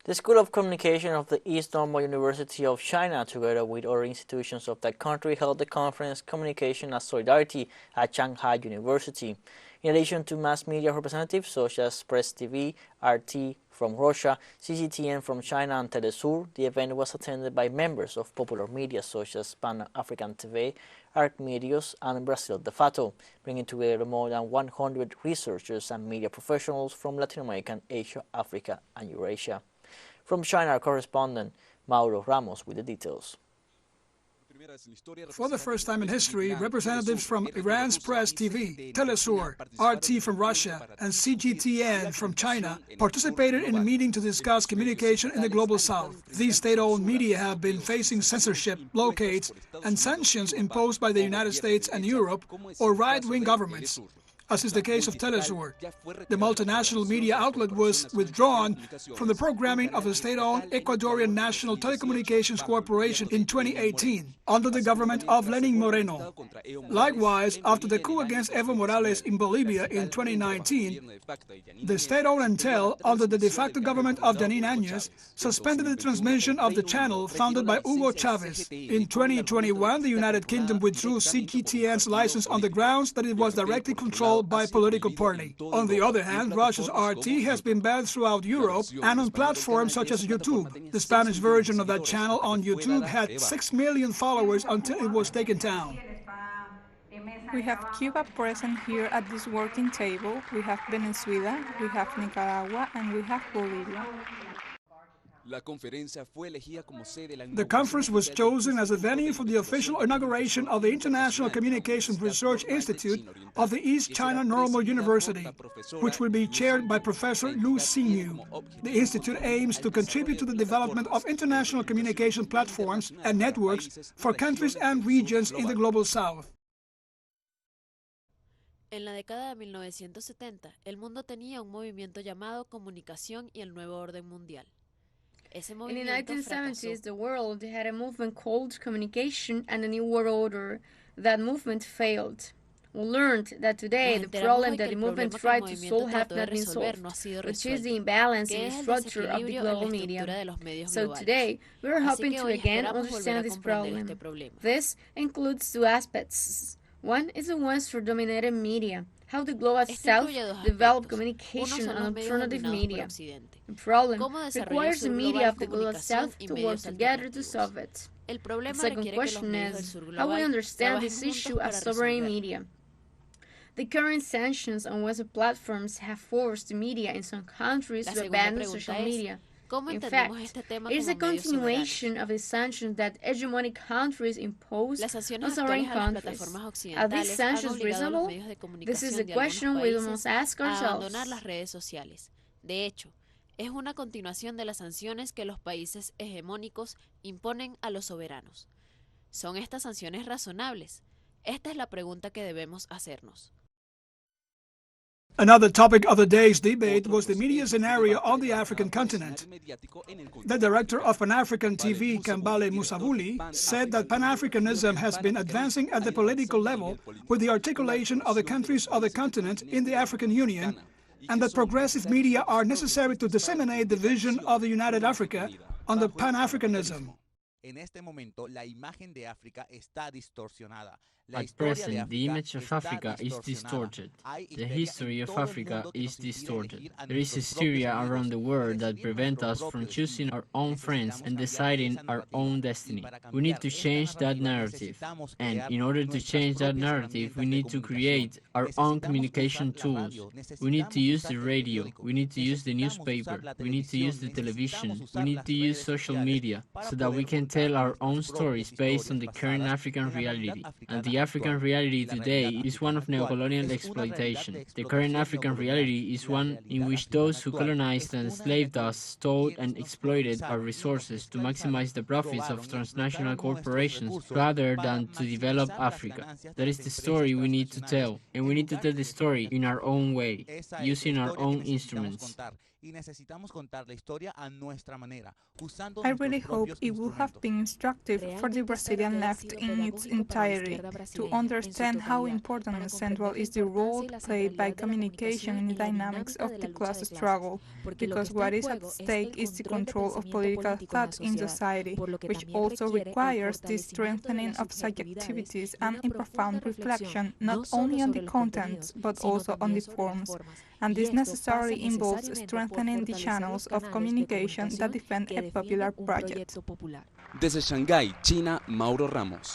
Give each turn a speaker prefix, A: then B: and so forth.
A: The School of Communication of the East Normal University of China, together with other institutions of that country, held the conference Communication as Solidarity at Shanghai University. In addition to mass media representatives such as Press TV, RT from Russia, CGTN from China, and teleSUR, the event was attended by members of popular media such as Pan-African TV, Argimedios, and Brasil, Fato, bringing together more than 100 researchers and media professionals from Latin America, Asia, Africa, and Eurasia. From China, our correspondent Mauro Ramos with the details.
B: For the first time in history, representatives from Iran's Press TV, teleSUR, RT from Russia, and CGTN from China participated in a meeting to discuss communication in the Global South. These state-owned media have been facing censorship, blockades, and sanctions imposed by the United States and Europe or right-wing governments, as is the case of teleSUR. The multinational media outlet was withdrawn from the programming of the state-owned Ecuadorian National Telecommunications Corporation in 2018, under the government of Lenin Moreno. Likewise, after the coup against Evo Morales in Bolivia in 2019, the state-owned Entel, under the de facto government of Janine Áñez, suspended the transmission of the channel founded by Hugo Chavez. In 2021, the United Kingdom withdrew CGTN's license on the grounds that it was directly controlled by a political party. On the other hand, Russia's RT has been banned throughout Europe and on platforms such as YouTube. The Spanish version of that channel on YouTube had 6 million followers until it was taken down.
C: We have Cuba present here at this working table, we have Venezuela, we have Nicaragua, and we have Bolivia.
B: The conference was chosen as a venue for the official inauguration of the International Communications Research Institute of the East China Normal University, which will be chaired by Professor Lu Xingyu. The institute aims to contribute to the development of international communication platforms and networks for countries and regions in the Global South.
D: En la década de 1970, el mundo tenía un movimiento llamado Comunicación y el Nuevo Orden Mundial.
E: In the 1970s, the world had a movement called Communication and the New World Order. That movement failed. We learned that today the problem that the movement tried to solve have not been solved, which is the imbalance in the structure of the global media. So today, we are hoping to again understand this problem. This includes two aspects. One is the ones for dominated media, how the Global South developed communication and alternative media. The problem requires the media of the Global South to work together to solve it. The second question is how we understand this issue as sovereign media. The current sanctions on Western platforms have forced the media in some countries to abandon social media. In fact, it is a continuation of the sanctions that hegemonic countries impose on sovereign countries. Are these sanctions reasonable? This is a question we must ask ourselves.
D: De hecho, es una continuación de las sanciones que los países hegemónicos imponen a los soberanos. ¿Son estas sanciones razonables? Esta es la pregunta que debemos hacernos.
B: Another topic of the day's debate was the media scenario on the African continent. The director of Pan-African TV, Kambale Musabuli, said that Pan-Africanism has been advancing at the political level with the articulation of the countries of the continent in the African Union, and that progressive media are necessary to disseminate the vision of the United Africa under Pan-Africanism.
F: At present, the image of Africa is distorted. The history of Africa is distorted. There is hysteria around the world that prevents us from choosing our own friends and deciding our own destiny. We need to change that narrative. And in order to change that narrative, we need to create our own communication tools. We need to use the radio. We need to use the newspaper. We need to use the television. We need to use social media so that we can tell our own stories based on the current African reality. And the African reality today is one of neocolonial exploitation. The current African reality is one in which those who colonized and enslaved us stole and exploited our resources to maximize the profits of transnational corporations rather than to develop Africa. That is the story we need to tell, and we need to tell the story in our own way, using our own instruments.
C: I really hope it would have been instructive for the Brazilian left in its entirety to understand how important and central is the role played by communication in the dynamics of the class struggle, because what is at stake is the control of political thought in society, which also requires the strengthening of such activities and in profound reflection not only on the contents but also on the forms, and this necessarily involves strengthening the channels of communication that defend a popular project.
G: Desde Shanghái, China, Mauro Ramos.